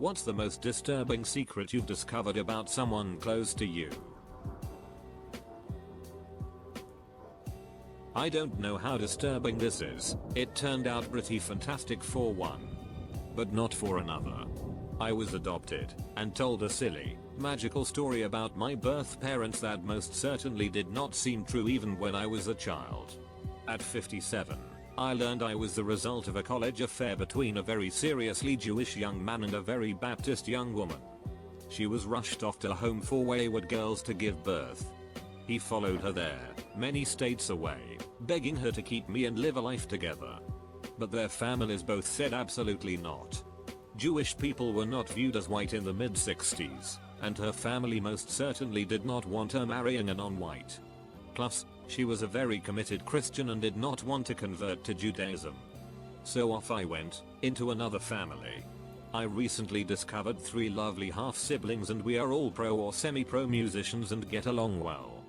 What's the most disturbing secret you've discovered about someone close to you? I don't know how disturbing this is. It turned out pretty fantastic for one, but not for another. I was adopted and told a silly, magical story about my birth parents that most certainly did not seem true even when I was a child. At 57, I learned I was the result of a college affair between a very seriously Jewish young man and a very Baptist young woman. She was rushed off to a home for wayward girls to give birth. He followed her there, many states away, begging her to keep me and live a life together. But their families both said absolutely not. Jewish people were not viewed as white in the mid-60s, and her family most certainly did not want her marrying a non-white. Plus, she was a very committed Christian and did not want to convert to Judaism. So off I went, into another family. I recently discovered 3 lovely half-siblings and we are all pro or semi-pro musicians and get along well.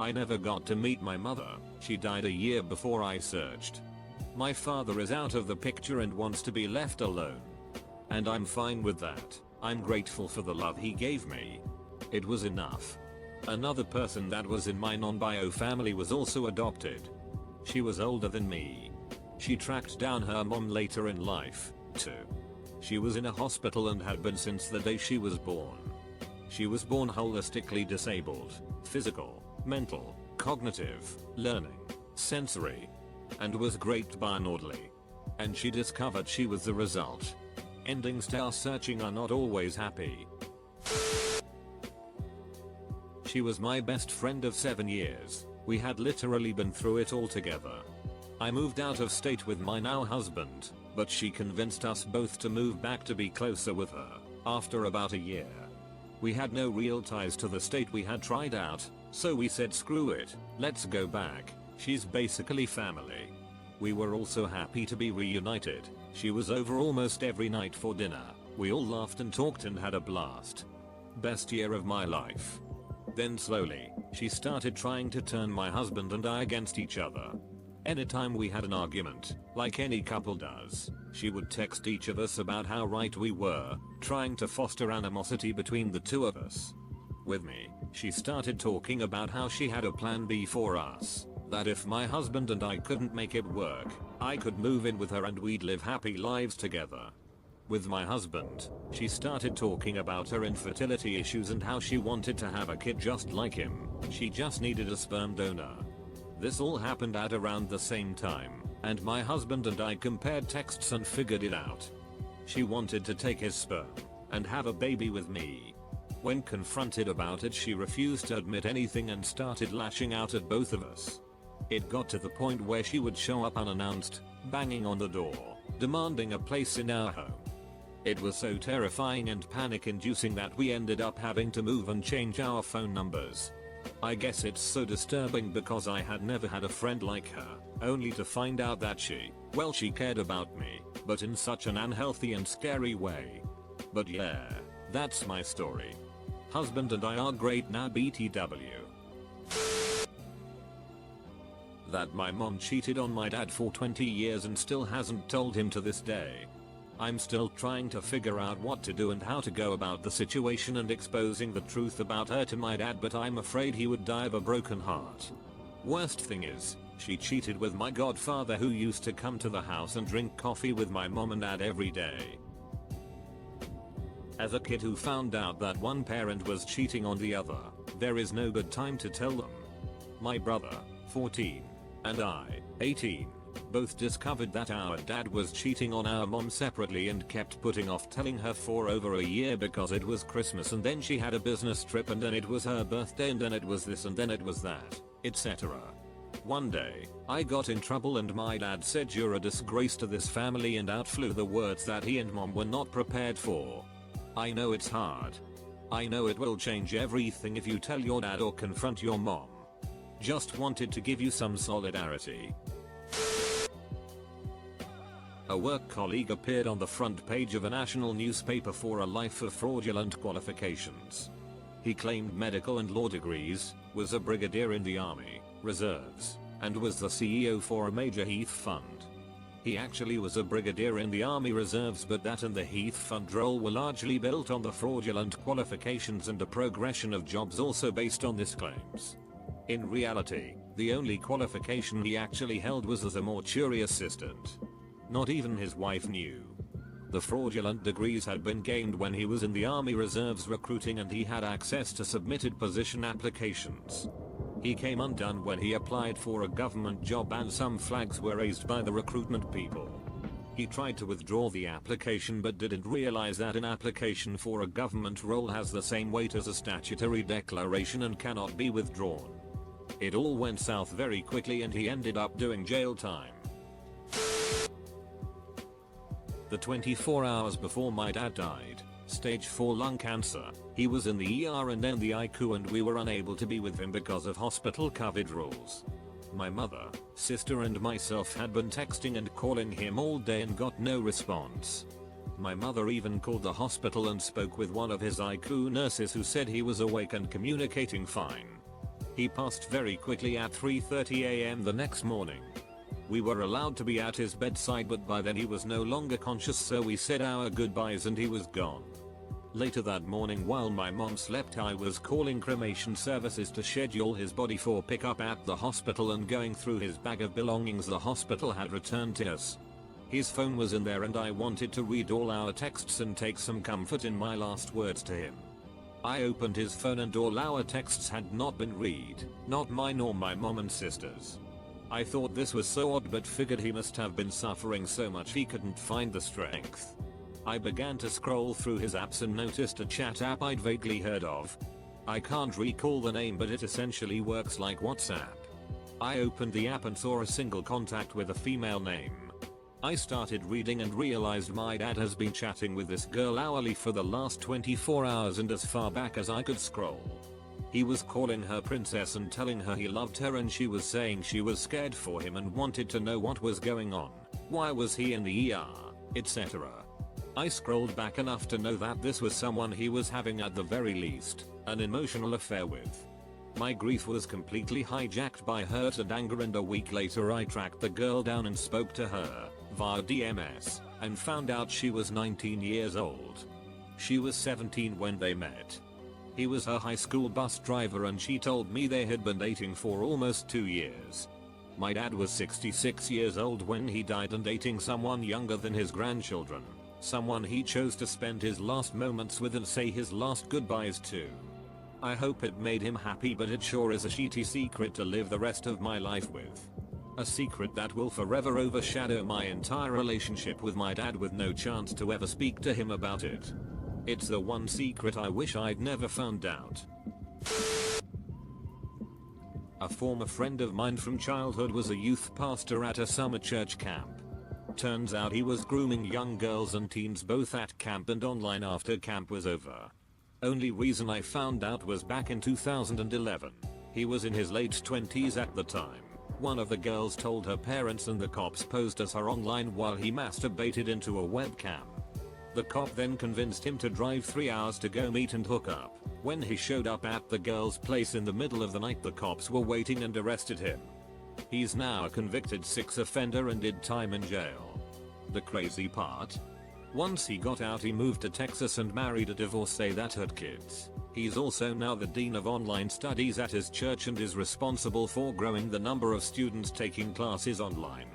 I never got to meet my mother, she died a year before I searched. My father is out of the picture and wants to be left alone. And I'm fine with that. I'm grateful for the love he gave me. It was enough. Another person that was in my non-bio family was also adopted. She was older than me. She tracked down her mom later in life, too. She was in a hospital and had been since the day she was born. She was born holistically disabled, physical, mental, cognitive, learning, sensory, and was raped by an orderly. And she discovered she was the result. Ending star searching are not always happy. She was my best friend of 7 years. We had literally been through it all together. I moved out of state with my now husband, but she convinced us both to move back to be closer with her, after about a year. We had no real ties to the state we had tried out, so we said screw it, let's go back, she's basically family. We were also happy to be reunited. She was over almost every night for dinner. We all laughed and talked and had a blast. Best year of my life. Then slowly, she started trying to turn my husband and I against each other. Anytime we had an argument, like any couple does, she would text each of us about how right we were, trying to foster animosity between the two of us. With me, she started talking about how she had a plan B for us. That if my husband and I couldn't make it work, I could move in with her and we'd live happy lives together. With my husband, she started talking about her infertility issues and how she wanted to have a kid just like him. She just needed a sperm donor. This all happened at around the same time, and my husband and I compared texts and figured it out. She wanted to take his sperm and have a baby with me. When confronted about it, she refused to admit anything and started lashing out at both of us. It got to the point where she would show up unannounced, banging on the door, demanding a place in our home. It was so terrifying and panic-inducing that we ended up having to move and change our phone numbers. I guess it's so disturbing because I had never had a friend like her, only to find out that she cared about me, but in such an unhealthy and scary way. But yeah, that's my story. Husband and I are great now BTW. That my mom cheated on my dad for 20 years and still hasn't told him to this day. I'm still trying to figure out what to do and how to go about the situation and exposing the truth about her to my dad, but I'm afraid he would die of a broken heart. Worst thing is, she cheated with my godfather who used to come to the house and drink coffee with my mom and dad every day. As a kid who found out that one parent was cheating on the other, there is no good time to tell them. My brother, 14, and I, 18, both discovered that our dad was cheating on our mom separately and kept putting off telling her for over a year because it was Christmas and then she had a business trip and then it was her birthday and then it was this and then it was that, etc. One day, I got in trouble and my dad said you're a disgrace to this family and out flew the words that he and mom were not prepared for. I know it's hard. I know it will change everything if you tell your dad or confront your mom. Just wanted to give you some solidarity. A work colleague appeared on the front page of a national newspaper for a life of fraudulent qualifications. He claimed medical and law degrees, was a brigadier in the army, reserves, and was the CEO for a major heath fund. He actually was a brigadier in the Army Reserves, but that and the Heath Fund role were largely built on the fraudulent qualifications and a progression of jobs also based on this claims. In reality, the only qualification he actually held was as a mortuary assistant. Not even his wife knew. The fraudulent degrees had been gained when he was in the Army Reserves recruiting, and he had access to submitted position applications. He came undone when he applied for a government job and some flags were raised by the recruitment people. He tried to withdraw the application but didn't realize that an application for a government role has the same weight as a statutory declaration and cannot be withdrawn. It all went south very quickly and he ended up doing jail time. The 24 hours before my dad died, stage 4 lung cancer, he was in the ER and then the ICU and we were unable to be with him because of hospital COVID rules. My mother, sister and myself had been texting and calling him all day and got no response. My mother even called the hospital and spoke with one of his ICU nurses who said he was awake and communicating fine. He passed very quickly at 3:30 AM the next morning. We were allowed to be at his bedside but by then he was no longer conscious, so we said our goodbyes and he was gone. Later that morning while my mom slept, I was calling cremation services to schedule his body for pickup at the hospital and going through his bag of belongings the hospital had returned to us. His phone was in there and I wanted to read all our texts and take some comfort in my last words to him. I opened his phone and all our texts had not been read, not mine or my mom and sister's. I thought this was so odd but figured he must have been suffering so much he couldn't find the strength. I began to scroll through his apps and noticed a chat app I'd vaguely heard of. I can't recall the name but it essentially works like WhatsApp. I opened the app and saw a single contact with a female name. I started reading and realized my dad has been chatting with this girl hourly for the last 24 hours and as far back as I could scroll. He was calling her princess and telling her he loved her and she was saying she was scared for him and wanted to know what was going on, why was he in the ER, etc. I scrolled back enough to know that this was someone he was having at the very least an emotional affair with. My grief was completely hijacked by hurt and anger and a week later I tracked the girl down and spoke to her via DMS and found out she was 19 years old. She was 17 when they met. He was her high school bus driver and she told me they had been dating for almost 2 years. My dad was 66 years old when he died and dating someone younger than his grandchildren, someone he chose to spend his last moments with and say his last goodbyes to. I hope it made him happy, but it sure is a shitty secret to live the rest of my life with. A secret that will forever overshadow my entire relationship with my dad with no chance to ever speak to him about it. It's the one secret I wish I'd never found out. A former friend of mine from childhood was a youth pastor at a summer church camp. Turns out he was grooming young girls and teens both at camp and online after camp was over. Only reason I found out was back in 2011. He was in his late 20s at the time. One of the girls told her parents and the cops posed as her online while he masturbated into a webcam. The cop then convinced him to drive 3 hours to go meet and hook up. When he showed up at the girl's place in the middle of the night, the cops were waiting and arrested him. He's now a convicted sex offender and did time in jail. The crazy part? Once he got out, he moved to Texas and married a divorcee that had kids. He's also now the dean of online studies at his church and is responsible for growing the number of students taking classes online.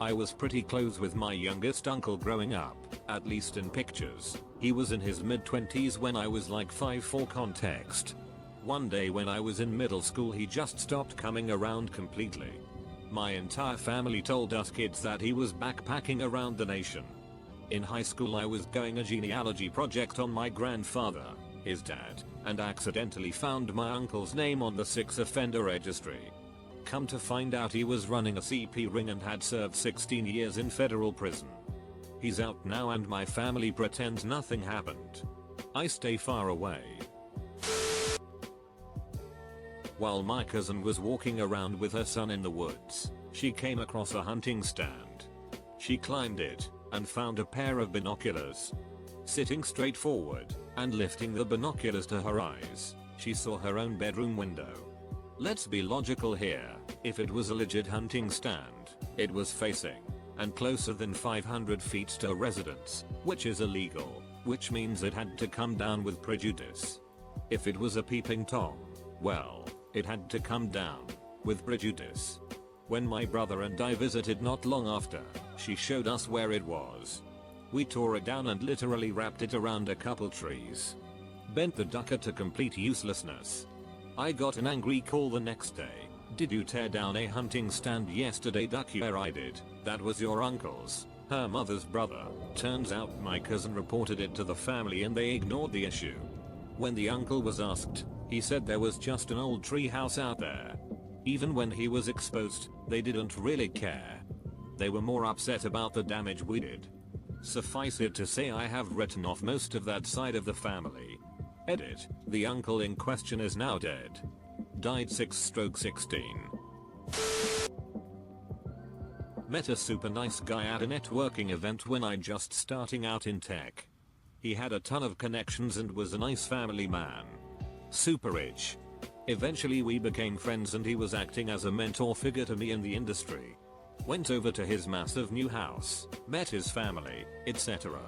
I was pretty close with my youngest uncle growing up, at least in pictures. He was in his mid-20s when I was like 5 for context. One day when I was in middle school, he just stopped coming around completely. My entire family told us kids that he was backpacking around the nation. In high school I was doing a genealogy project on my grandfather, his dad, and accidentally found my uncle's name on the sex offender registry. Come to find out he was running a CP ring and had served 16 years in federal prison. He's out now and my family pretends nothing happened. I stay far away. While my cousin was walking around with her son in the woods, she came across a hunting stand. She climbed it and found a pair of binoculars. Sitting straight forward and lifting the binoculars to her eyes, she saw her own bedroom window. Let's be logical here. If it was a legit hunting stand, it was facing and closer than 500 feet to a residence, which is illegal, which means it had to come down with prejudice. If it was a peeping Tom, well, it had to come down with prejudice. When my brother and I visited not long after, she showed us where it was. We tore it down and literally wrapped it around a couple trees. Bent the ducker to complete uselessness. I got an angry call the next day. Did you tear down a hunting stand yesterday, duck? Yeah, I did. That was your uncle's, her mother's brother. Turns out my cousin reported it to the family and they ignored the issue. When the uncle was asked, he said there was just an old tree house out there. Even when he was exposed, they didn't really care. They were more upset about the damage we did. Suffice it to say, I have written off most of that side of the family. Edit, the uncle in question is now dead. Died 6/16. Met a super nice guy at a networking event when I just starting out in tech. He had a ton of connections and was a nice family man. Super rich. Eventually we became friends and he was acting as a mentor figure to me in the industry. Went over to his massive new house, met his family, etc.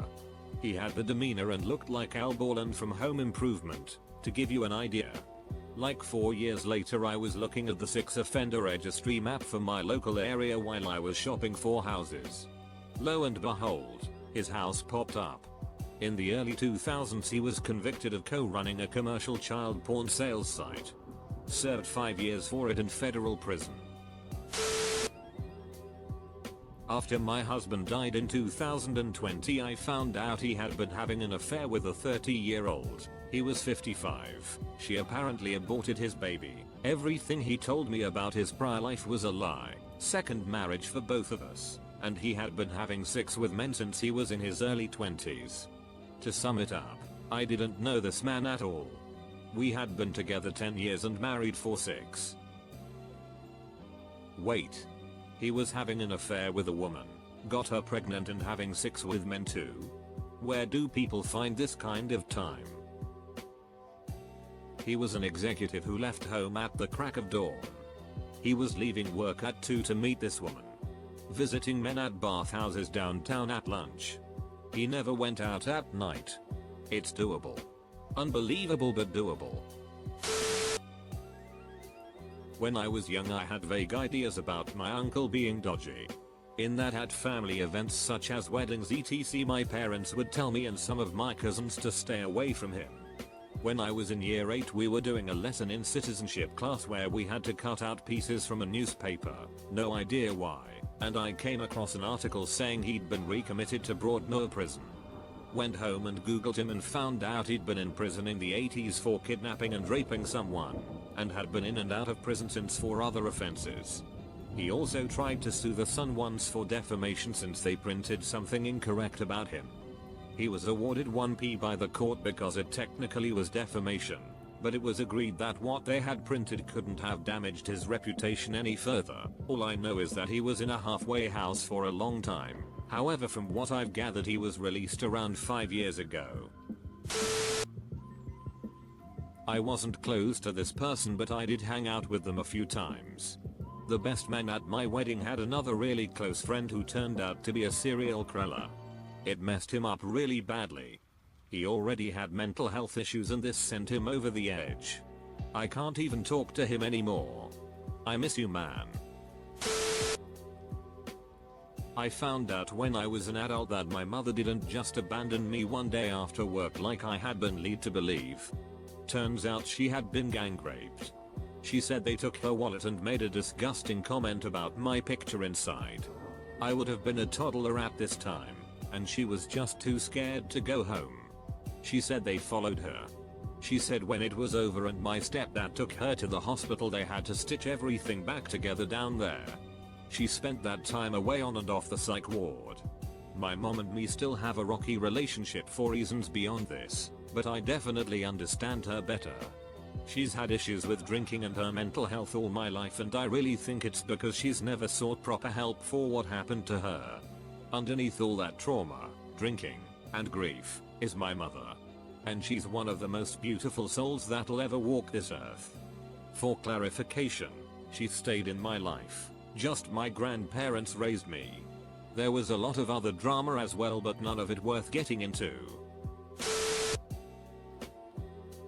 He had the demeanor and looked like Al Borland from Home Improvement, to give you an idea. Like 4 years later I was looking at the 6 offender registry map for my local area while I was shopping for houses. Lo and behold, his house popped up. In the early 2000s he was convicted of co-running a commercial child porn sales site. Served 5 years for it in federal prison. After my husband died in 2020 I found out he had been having an affair with a 30-year-old. He was 55. She apparently aborted his baby. Everything he told me about his prior life was a lie. Second marriage for both of us. And he had been having sex with men since he was in his early 20s. To sum it up, I didn't know this man at all. We had been together 10 years and married for 6. Wait. He was having an affair with a woman, got her pregnant and having sex with men too? Where do people find this kind of time? He was an executive who left home at the crack of dawn. He was leaving work at 2 to meet this woman. Visiting men at bathhouses downtown at lunch. He never went out at night. It's doable. Unbelievable but doable. When I was young I had vague ideas about my uncle being dodgy. In that at family events such as weddings etc my parents would tell me and some of my cousins to stay away from him. When I was in year 8 we were doing a lesson in citizenship class where we had to cut out pieces from a newspaper, no idea why, and I came across an article saying he'd been recommitted to Broadmoor prison. Went home and googled him and found out he'd been in prison in the 80s for kidnapping and raping someone, and had been in and out of prison since for other offenses. He also tried to sue the Sun once for defamation since they printed something incorrect about him. He was awarded 1p by the court because it technically was defamation, but it was agreed that what they had printed couldn't have damaged his reputation any further. All I know is that he was in a halfway house for a long time. However, from what I've gathered he was released around 5 years ago. I wasn't close to this person but I did hang out with them a few times. The best man at my wedding had another really close friend who turned out to be a serial killer. It messed him up really badly. He already had mental health issues and this sent him over the edge. I can't even talk to him anymore. I miss you, man. I found out when I was an adult that my mother didn't just abandon me one day after work like I had been led to believe. Turns out she had been gang raped. She said they took her wallet and made a disgusting comment about my picture inside. I would have been a toddler at this time, and she was just too scared to go home. She said they followed her. She said when it was over and my stepdad took her to the hospital they had to stitch everything back together down there. She spent that time away on and off the psych ward. My mom and me still have a rocky relationship for reasons beyond this, but I definitely understand her better. She's had issues with drinking and her mental health all my life and I really think it's because she's never sought proper help for what happened to her. Underneath all that trauma, drinking, and grief, is my mother. And she's one of the most beautiful souls that'll ever walk this earth. For clarification, she stayed in my life. Just my grandparents raised me. There was a lot of other drama as well, but none of it worth getting into.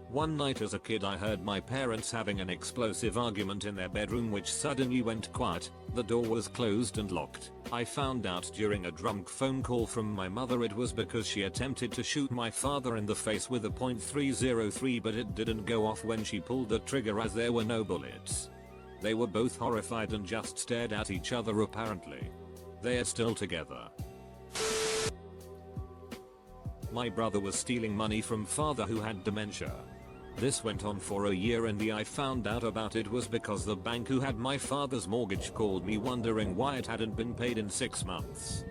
One night as a kid I heard my parents having an explosive argument in their bedroom which suddenly went quiet. The door was closed and locked. I found out during a drunk phone call from my mother it was because she attempted to shoot my father in the face with a .303, but it didn't go off when she pulled the trigger as there were no bullets. They were both horrified and just stared at each other apparently. They are still together. My brother was stealing money from father who had dementia. This went on for a year and I found out about it was because the bank who had my father's mortgage called me wondering why it hadn't been paid in 6 months.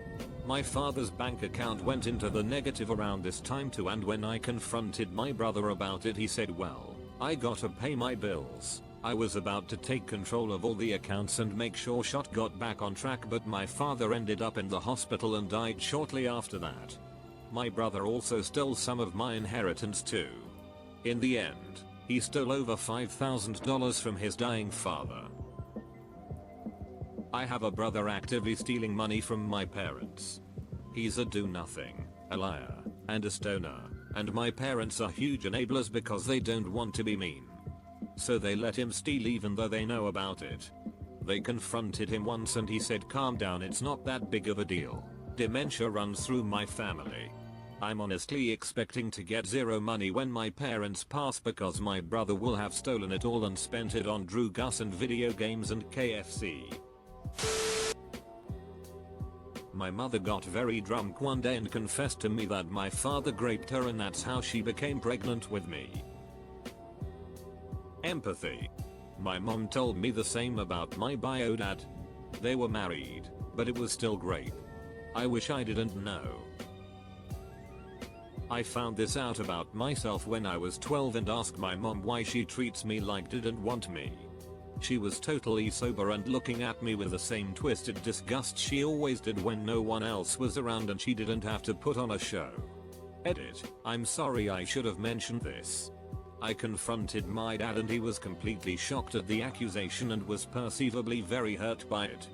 My father's bank account went into the negative around this time too, and when I confronted my brother about it he said, well, I gotta pay my bills. I was about to take control of all the accounts and make sure shit got back on track, but my father ended up in the hospital and died shortly after that. My brother also stole some of my inheritance too. In the end, he stole over $5,000 from his dying father. I have a brother actively stealing money from my parents. He's a do-nothing, a liar, and a stoner, and my parents are huge enablers because they don't want to be mean. So they let him steal even though they know about it. They confronted him once and he said, calm down, it's not that big of a deal. Dementia runs through my family. I'm honestly expecting to get zero money when my parents pass because my brother will have stolen it all and spent it on Drew Gus and video games and KFC. My mother got very drunk one day and confessed to me that my father raped her and that's how she became pregnant with me. Empathy. My mom told me the same about my bio dad. They were married, but it was still rape. I wish I didn't know. I found this out about myself when I was 12 and asked my mom why she treats me like didn't want me. She was totally sober and looking at me with the same twisted disgust she always did when no one else was around and she didn't have to put on a show. Edit. I'm sorry, I should have mentioned this. I confronted my dad and he was completely shocked at the accusation and was perceivably very hurt by it.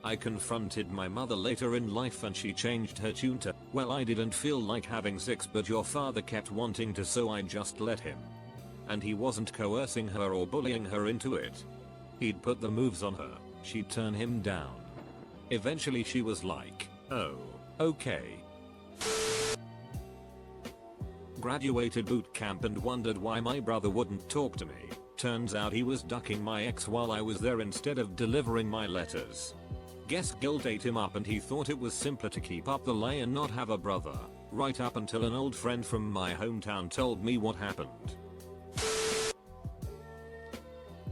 I confronted my mother later in life and she changed her tune to, well, I didn't feel like having sex but your father kept wanting to so I just let him. And he wasn't coercing her or bullying her into it. He'd put the moves on her, she'd turn him down. Eventually she was like, oh, okay. Graduated boot camp and wondered why my brother wouldn't talk to me. Turns out he was ducking my ex while I was there instead of delivering my letters. Guess guilt ate him up and he thought it was simpler to keep up the lie and not have a brother, right up until an old friend from my hometown told me what happened.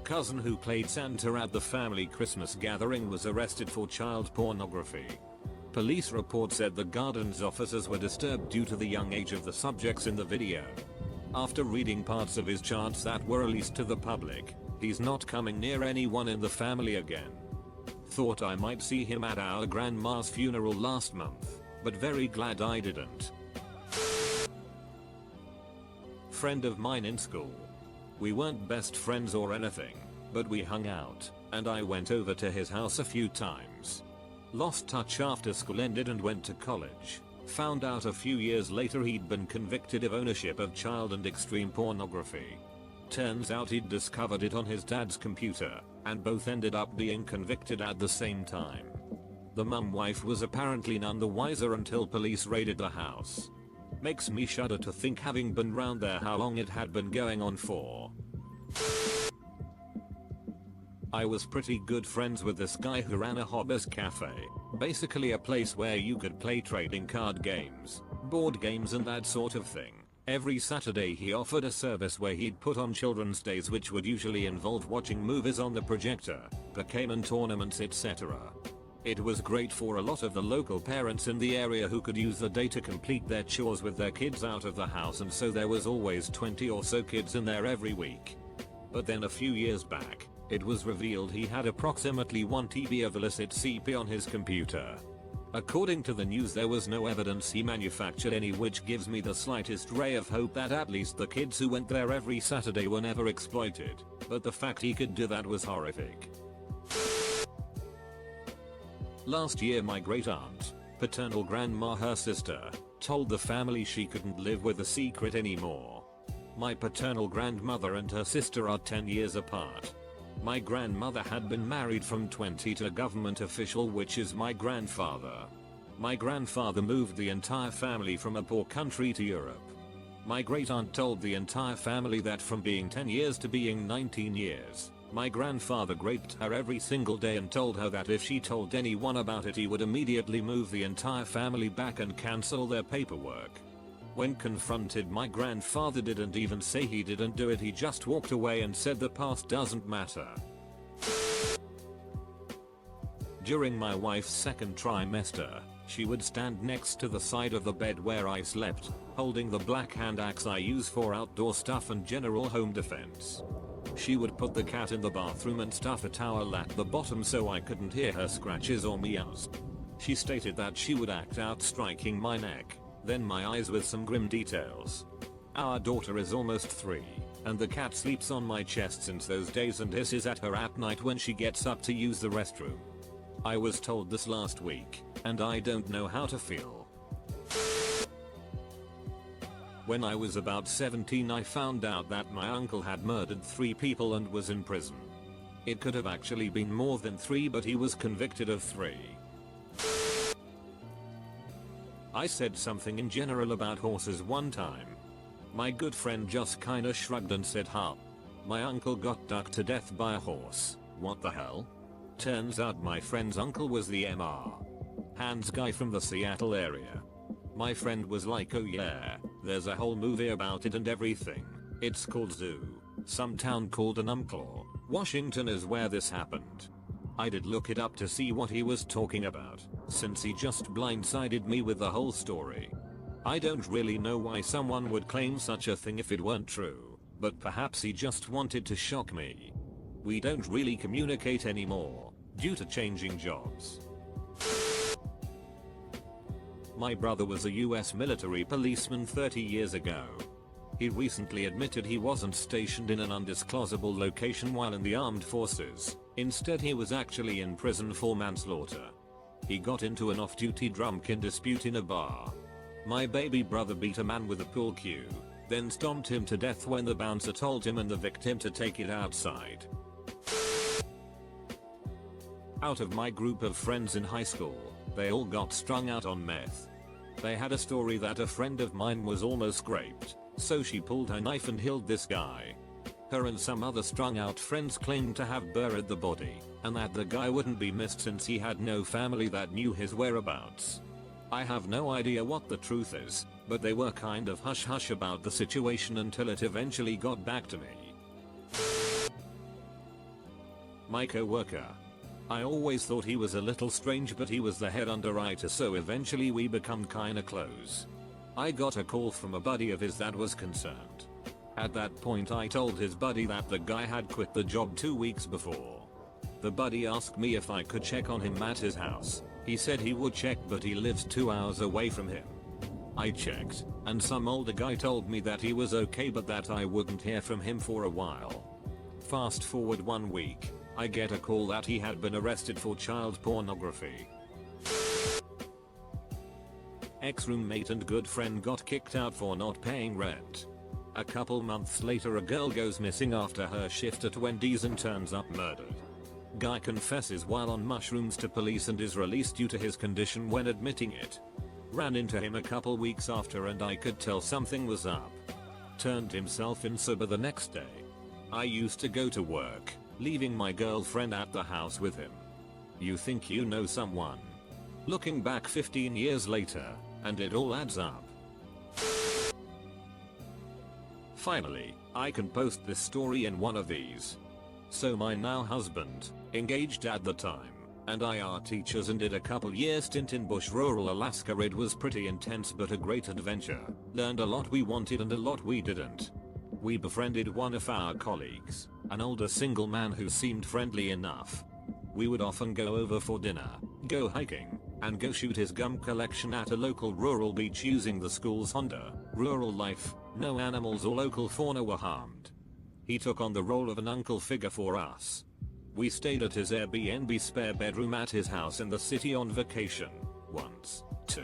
Cousin who played Santa at the family Christmas gathering was arrested for child pornography. Police report said the garden's officers were disturbed due to the young age of the subjects in the video. After reading parts of his charts that were released to the public, he's not coming near anyone in the family again. Thought I might see him at our grandma's funeral last month, but very glad I didn't. Friend of mine in school. We weren't best friends or anything, but we hung out, and I went over to his house a few times. Lost touch after school ended and went to college. Found out a few years later he'd been convicted of ownership of child and extreme pornography. Turns out he'd discovered it on his dad's computer, and both ended up being convicted at the same time. The mum wife was apparently none the wiser until police raided the house. Makes me shudder to think, having been round there, how long it had been going on for. I was pretty good friends with this guy who ran a hobbyist cafe, basically a place where you could play trading card games, board games and that sort of thing. Every Saturday he offered a service where he'd put on children's days which would usually involve watching movies on the projector, Pokemon tournaments, etc. It was great for a lot of the local parents in the area who could use the day to complete their chores with their kids out of the house, and so there was always 20 or so kids in there every week. But then a few years back, it was revealed he had approximately 1 TB of illicit CP on his computer. According to the news, there was no evidence he manufactured any, which gives me the slightest ray of hope that at least the kids who went there every Saturday were never exploited, but the fact he could do that was horrific. Last year my great aunt, paternal grandma, her sister, told the family she couldn't live with the secret anymore. My paternal grandmother and her sister are 10 years apart. My grandmother had been married from 20 to a government official, which is my grandfather. My grandfather moved the entire family from a poor country to Europe. My great aunt told the entire family that from being 10 years to being 19 years, my grandfather raped her every single day and told her that if she told anyone about it he would immediately move the entire family back and cancel their paperwork. When confronted, my grandfather didn't even say he didn't do it, he just walked away and said the past doesn't matter. During my wife's second trimester, she would stand next to the side of the bed where I slept, holding the black hand axe I use for outdoor stuff and general home defense. She would put the cat in the bathroom and stuff a towel at the bottom so I couldn't hear her scratches or meows. She stated that she would act out striking my neck, then my eyes with some grim details. Our daughter is almost 3, and the cat sleeps on my chest since those days and hisses at her at night when she gets up to use the restroom. I was told this last week, and I don't know how to feel. When I was about 17, I found out that my uncle had murdered 3 people and was in prison. It could have actually been more than 3, but he was convicted of 3. I said something in general about horses one time. My good friend just kinda shrugged and said, "Huh. My uncle got ducked to death by a horse. What the hell?" Turns out my friend's uncle was the MR Hands guy from the Seattle area. My friend was like, "Oh yeah, there's a whole movie about it and everything. It's called Zoo. Some town called Enumclaw, Washington is where this happened." I did look it up to see what he was talking about, since he just blindsided me with the whole story. I don't really know why someone would claim such a thing if it weren't true, but perhaps he just wanted to shock me. We don't really communicate anymore, due to changing jobs. My brother was a US military policeman 30 years ago. He recently admitted he wasn't stationed in an undisclosable location while in the armed forces. Instead, he was actually in prison for manslaughter. He got into an off-duty drunken dispute in a bar. My baby brother beat a man with a pool cue, then stomped him to death when the bouncer told him and the victim to take it outside. Out of my group of friends in high school, they all got strung out on meth. They had a story that a friend of mine was almost raped, so she pulled her knife and killed this guy. Her and some other strung out friends claimed to have buried the body, and that the guy wouldn't be missed since he had no family that knew his whereabouts. I have no idea what the truth is, but they were kind of hush hush about the situation until it eventually got back to me. My coworker. I always thought he was a little strange, but he was the head underwriter, so eventually we become kinda close. I got a call from a buddy of his that was concerned. At that point I told his buddy that the guy had quit the job 2 weeks before. The buddy asked me if I could check on him at his house. He said he would check, but he lives 2 hours away from him. I checked, and some older guy told me that he was okay but that I wouldn't hear from him for a while. Fast forward 1 week, I get a call that he had been arrested for child pornography. Ex-roommate and good friend got kicked out for not paying rent. A couple months later, a girl goes missing after her shift at Wendy's and turns up murdered. Guy confesses while on mushrooms to police and is released due to his condition when admitting it. Ran into him a couple weeks after and I could tell something was up. Turned himself in sober the next day. I used to go to work, leaving my girlfriend at the house with him. You think you know someone. Looking back 15 years later, and it all adds up. Finally, I can post this story in one of these. So my now husband, engaged at the time, and I are teachers and did a couple year stint in bush rural Alaska. It was pretty intense but a great adventure. Learned a lot we wanted and a lot we didn't. We befriended one of our colleagues, an older single man who seemed friendly enough. We would often go over for dinner, go hiking, and go shoot his gum collection at a local rural beach using the school's Honda. Rural life, no animals or local fauna were harmed. He took on the role of an uncle figure for us. We stayed at his Airbnb spare bedroom at his house in the city on vacation. Once. 2.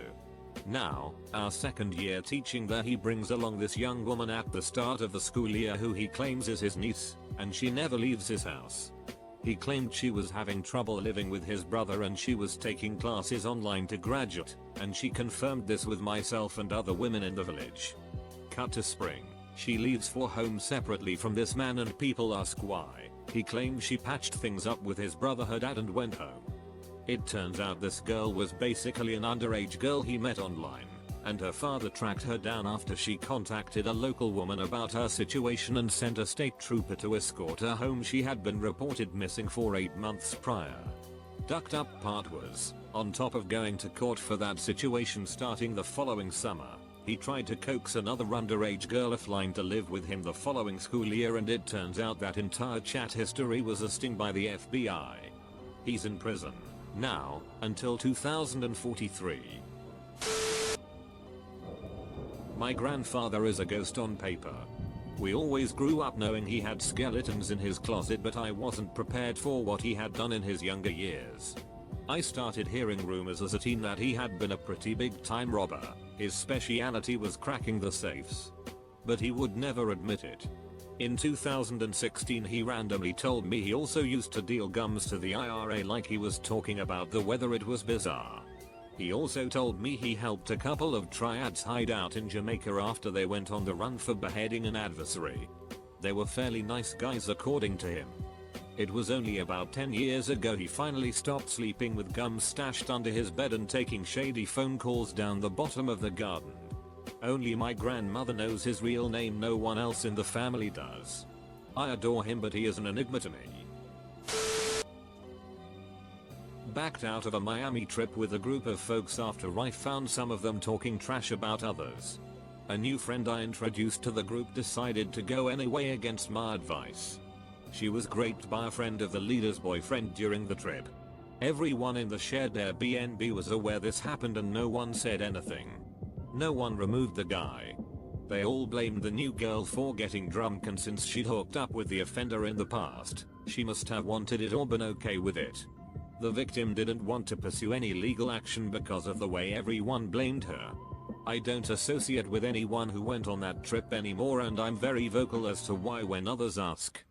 Now, our second year teaching there, he brings along this young woman at the start of the school year who he claims is his niece, and she never leaves his house. He claimed she was having trouble living with his brother and she was taking classes online to graduate, and she confirmed this with myself and other women in the village. Cut to spring. She leaves for home separately from this man and people ask why. He claims she patched things up with his brother, her dad, and went home. It turns out this girl was basically an underage girl he met online, and her father tracked her down after she contacted a local woman about her situation and sent a state trooper to escort her home. She had been reported missing for 8 months prior. Ducked up part was, on top of going to court for that situation starting the following summer, he tried to coax another underage girl offline to live with him the following school year, and it turns out that entire chat history was a sting by the FBI. He's in prison now until 2043. My grandfather is a ghost on paper. We always grew up knowing he had skeletons in his closet, but I wasn't prepared for what he had done in his younger years. I started hearing rumors as a teen that he had been a pretty big time robber. His speciality was cracking the safes, but he would never admit it. In 2016 he randomly told me he also used to deal gums to the IRA like he was talking about the weather. It was bizarre. He also told me he helped a couple of triads hide out in Jamaica after they went on the run for beheading an adversary. They were fairly nice guys according to him. It was only about 10 years ago he finally stopped sleeping with gum stashed under his bed and taking shady phone calls down the bottom of the garden. Only my grandmother knows his real name, no one else in the family does. I adore him, but he is an enigma to me. Backed out of a Miami trip with a group of folks after I found some of them talking trash about others. A new friend I introduced to the group decided to go anyway against my advice. She was raped by a friend of the leader's boyfriend during the trip. Everyone in the shared Airbnb was aware this happened and no one said anything. No one removed the guy. They all blamed the new girl for getting drunk, and since she'd hooked up with the offender in the past, she must have wanted it or been okay with it. The victim didn't want to pursue any legal action because of the way everyone blamed her. I don't associate with anyone who went on that trip anymore, and I'm very vocal as to why when others ask.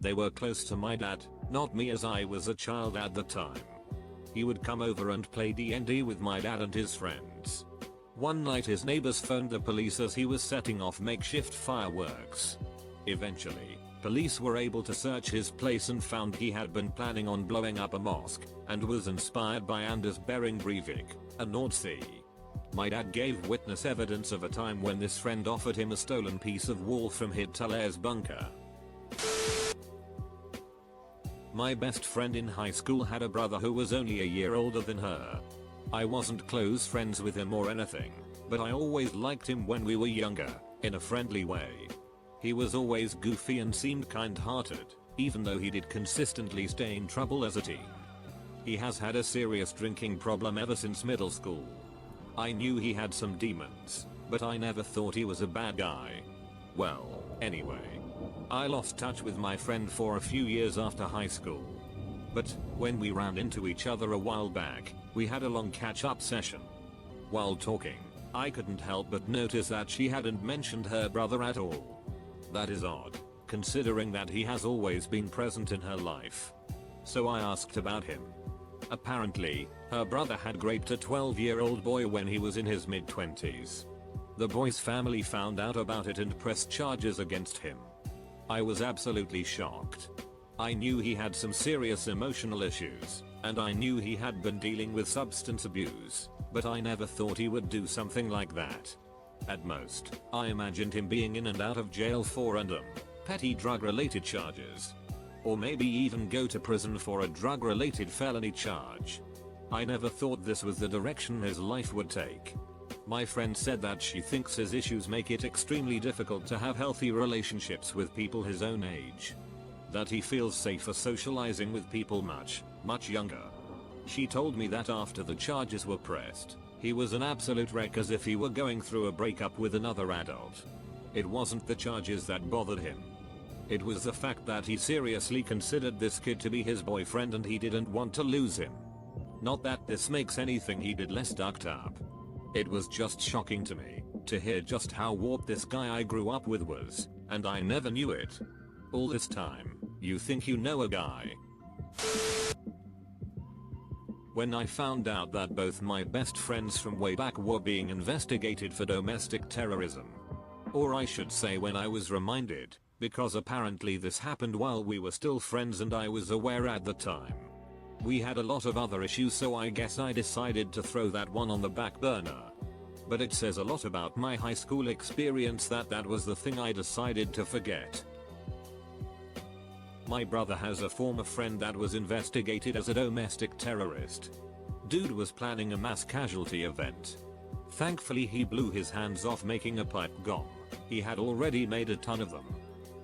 They were close to my dad, not me, as I was a child at the time. He would come over and play D&D with my dad and his friends. One night his neighbors phoned the police as he was setting off makeshift fireworks. Eventually, police were able to search his place and found he had been planning on blowing up a mosque, and was inspired by Anders Behring Breivik, a Nazi. My dad gave witness evidence of a time when this friend offered him a stolen piece of wall from Hitler's bunker. My best friend in high school had a brother who was only a year older than her. I wasn't close friends with him or anything, but I always liked him when we were younger, in a friendly way. He was always goofy and seemed kind-hearted, even though he did consistently stay in trouble as a teen. He has had a serious drinking problem ever since middle school. I knew he had some demons, but I never thought he was a bad guy. Well, anyway. I lost touch with my friend for a few years after high school. But, when we ran into each other a while back, we had a long catch-up session. While talking, I couldn't help but notice that she hadn't mentioned her brother at all. That is odd, considering that he has always been present in her life. So I asked about him. Apparently, her brother had raped a 12-year-old boy when he was in his mid-20s. The boy's family found out about it and pressed charges against him. I was absolutely shocked. I knew he had some serious emotional issues, and I knew he had been dealing with substance abuse, but I never thought he would do something like that. At most, I imagined him being in and out of jail for random, petty drug-related charges. Or maybe even go to prison for a drug-related felony charge. I never thought this was the direction his life would take. My friend said that she thinks his issues make it extremely difficult to have healthy relationships with people his own age. that he feels safer socializing with people much younger. She told me that after the charges were pressed, he was an absolute wreck, as if he were going through a breakup with another adult. It wasn't the charges that bothered him. It was the fact that he seriously considered this kid to be his boyfriend and he didn't want to lose him. Not that this makes anything he did less ducked up. It was just shocking to me to hear just how warped this guy I grew up with was, and I never knew it. All this time, you think you know a guy. When I found out that both my best friends from way back were being investigated for domestic terrorism. Or I should say when I was reminded, because apparently this happened while we were still friends and I was aware at the time. We had a lot of other issues, so I guess I decided to throw that one on the back burner. But it says a lot about my high school experience that was the thing I decided to forget. My brother has a former friend that was investigated as a domestic terrorist. Dude was planning a mass casualty event. Thankfully he blew his hands off making a pipe bomb. He had already made a ton of them.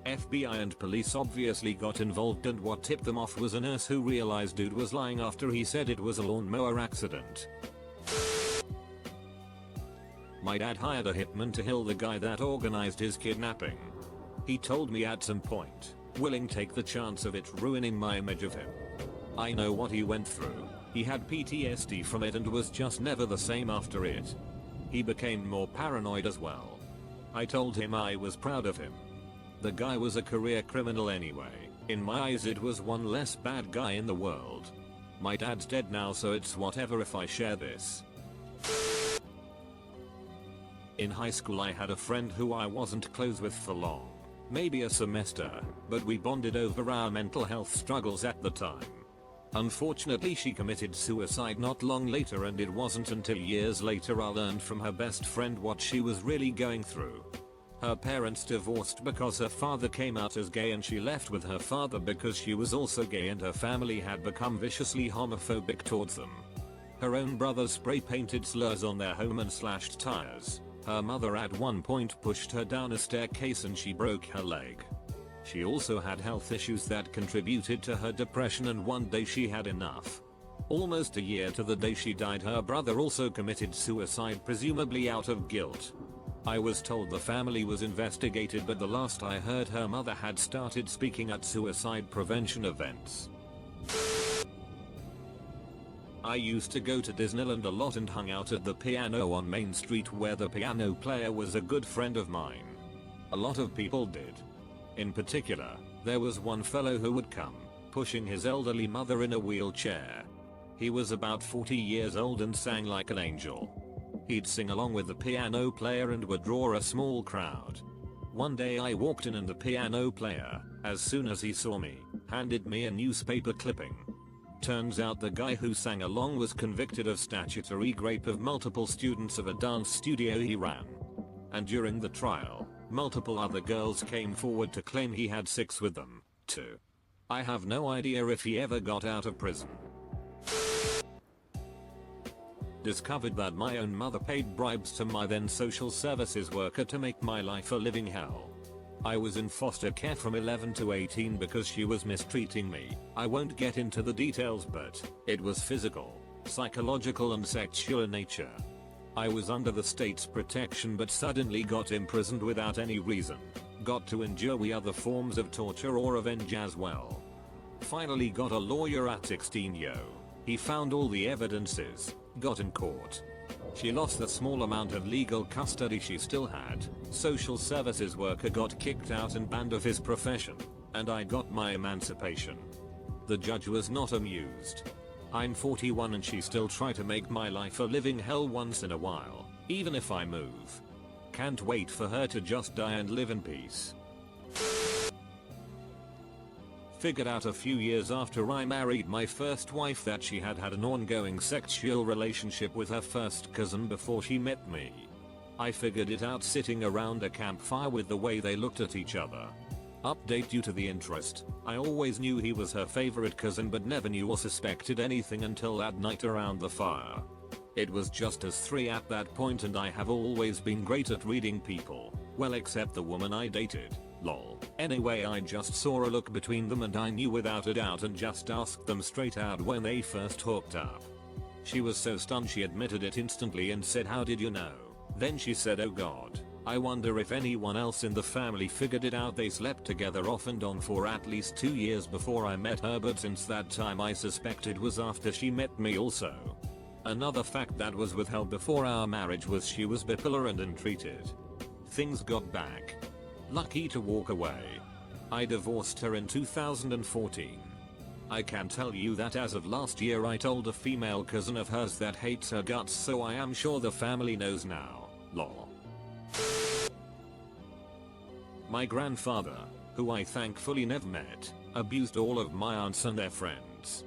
FBI and police obviously got involved, and what tipped them off was a nurse who realized dude was lying after he said it was a lawnmower accident. My dad hired a hitman to kill the guy that organized his kidnapping. He told me at some point, willing to take the chance of it ruining my image of him. I know what he went through. He had PTSD from it and was just never the same after it. He became more paranoid as well. I told him I was proud of him. The guy was a career criminal anyway. In my eyes it was one less bad guy in the world. My dad's dead now, so it's whatever if I share this. In high school I had a friend who I wasn't close with for long. Maybe a semester, but we bonded over our mental health struggles at the time. Unfortunately she committed suicide not long later, and it wasn't until years later I learned from her best friend what she was really going through. Her parents divorced because her father came out as gay, and she left with her father because she was also gay and her family had become viciously homophobic towards them. Her own brothers spray painted slurs on their home and slashed tires. Her mother at one point pushed her down a staircase and she broke her leg. She also had health issues that contributed to her depression, and one day she had enough. Almost a year to the day she died, her brother also committed suicide, presumably out of guilt. I was told the family was investigated, but the last I heard her mother had started speaking at suicide prevention events. I used to go to Disneyland a lot and hung out at the piano on Main Street, where the piano player was a good friend of mine. A lot of people did. In particular, there was one fellow who would come, pushing his elderly mother in a wheelchair. He was about 40 years old and sang like an angel. He'd sing along with the piano player and would draw a small crowd. One day I walked in and the piano player, as soon as he saw me, handed me a newspaper clipping. Turns out the guy who sang along was convicted of statutory rape of multiple students of a dance studio he ran. And during the trial, multiple other girls came forward to claim he had sex with them, too. I have no idea if he ever got out of prison. Discovered that my own mother paid bribes to my then social services worker to make my life a living hell. I was in foster care from 11 to 18 because she was mistreating me. I won't get into the details, but it was physical, psychological and sexual in nature. I was under the state's protection but suddenly got imprisoned without any reason. Got to endure other forms of torture or revenge as well. Finally got a lawyer at 16 yo. He found all the evidences, got in court. She lost the small amount of legal custody she still had, social services worker got kicked out and banned of his profession, and I got my emancipation. The judge was not amused. I'm 41 and she still try to make my life a living hell once in a while, even if I move. Can't wait for her to just die and live in peace. Figured out a few years after I married my first wife that she had had an ongoing sexual relationship with her first cousin before she met me. I figured it out sitting around a campfire with the way they looked at each other. Update: due to the interest, I always knew he was her favorite cousin but never knew or suspected anything until that night around the fire. It was just us three at that point, and I have always been great at reading people, well except the woman I dated. lol. Anyway, I just saw a look between them and I knew without a doubt and just asked them straight out when they first hooked up. She was so stunned she admitted it instantly and said, "How did you know?" Then she said, "Oh god, I wonder if anyone else in the family figured it out." They slept together off and on for at least 2 years before I met her, but since that time I suspect it was after she met me also. Another fact that was withheld before our marriage was she was bipolar and untreated. Things got back. Lucky to walk away. I divorced her in 2014. I can tell you that as of last year I told a female cousin of hers that hates her guts, so I am sure the family knows now. Lol. My grandfather, who I thankfully never met, abused all of my aunts and their friends.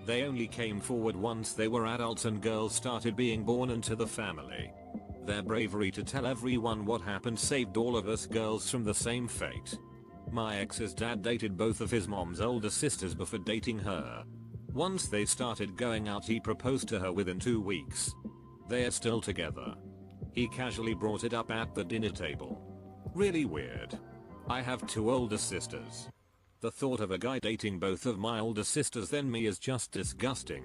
They only came forward once they were adults and girls started being born into the family. Their bravery to tell everyone what happened saved all of us girls from the same fate. My ex's dad dated both of his mom's older sisters before dating her. Once they started going out, he proposed to her within 2 weeks. They are still together. He casually brought it up at the dinner table. Really weird. I have 2 older sisters. The thought of a guy dating both of my older sisters than me is just disgusting.